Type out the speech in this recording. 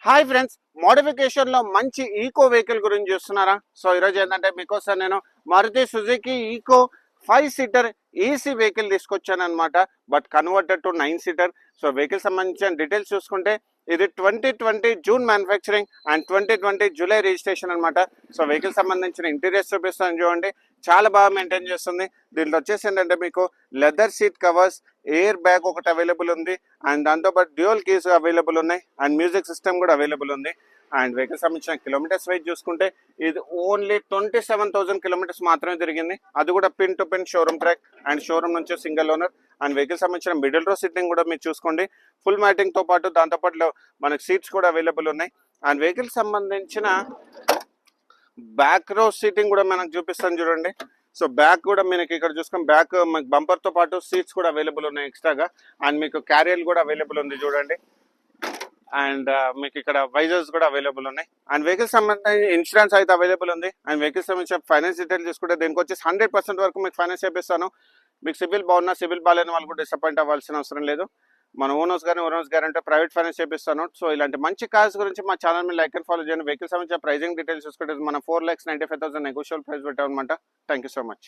Hi friends, modification లో మంచి eco vehicle గురించి చూస్తున్నారా? సో ఈరోజు ఏంటంటే మీకోసం నేను Maruti Suzuki Eeco 5 seater AC vehicle తీసుకొచ్చాను అనమాట. But converted to 9 seater. So vehicle సంబంధించిన డీటెయిల్స్ చూసుకుంటే ఇది 2020 June manufacturing and 2020 July registration అనమాట. సో వెహికల్ సంబంధించిన ఇంటీరియర్స్ చూపిస్తాను చూడండి, చాలా బాగా మెయింటైన్ చేస్తుంది. దీంట్లో వచ్చేసి ఏంటంటే మీకు leather seat covers, air bag ఒకటి అవైలబుల్ ఉంది అండ్ దాంతోపాటు డ్యూయల్ కీస్ అవైలబుల్ ఉన్నాయి అండ్ మ్యూజిక్ సిస్టమ్ కూడా అవైలబుల్ ఉంది. అండ్ వెహికల్ సంబంధించిన కిలోమీటర్స్ వైజ్ చూసుకుంటే ఇది ఓన్లీ 27,000 కిలోమీటర్స్ మాత్రమే తిరిగింది. అది కూడా pin to pin showroom track and showroom నుంచి సింగిల్ ఓనర్. అండ్ వెహికల్ సంబంధించిన మిడిల్ రో సీటింగ్ కూడా మీరు చూసుకోండి, ఫుల్ మ్యాటింగ్ తో పాటు దాంతోపాటు మనకి సీట్స్ కూడా అవైలబుల్ ఉన్నాయి. అండ్ వెహికల్ సంబంధించిన బ్యాక్ రో సీటింగ్ కూడా మనకు చూపిస్తాను చూడండి. సో బ్యాక్ కూడా మీకు ఇక్కడ చూసుకొని బ్యాక్ బంపర్ తో పాటు సీట్స్ కూడా అవైలబుల్ ఉన్నాయి ఎక్స్ట్రాగా. అండ్ మీకు క్యారియర్ కూడా అవైలబుల్ ఉంది చూడండి. అండ్ మీకు ఇక్కడ వైజర్స్ కూడా అవైలబుల్ ఉన్నాయి. అండ్ వెహికల్ సంబంధించి ఇన్సూరెన్స్ అయితే అవైలబుల్ ఉంది. అండ్ వెహికల్ సంబంధించిన ఫైనాన్స్ డీటెయిల్ చూసుకుంటే దీనికి వచ్చేసి 100% వరకు మీకు ఫైనాన్స్ చేపిస్తాను. మీకు సిబిల్ బాగున్నా సిబిల్ బాగాలేని వాళ్ళు కూడా డిసప్పాయింట్ అవ్వాల్సిన అవసరం లేదు. మన ఓనర్స్ గారు అంటే ప్రైవేట్ ఫైనాన్స్ చేపిస్తాను. సో ఇలాంటి మంచి కార్స్ గురించి మా ఛానల్ మీద లైక్ అండ్ ఫాలో చేయండి. వెహికల్ సంబంధించిన ప్రైజింగ్ డీటెయిల్స్ చూసుకుంటే మన 4,95,000 నెగోషియబుల్ ప్రైస్ పెట్టామన్నమాట. Thank you so much.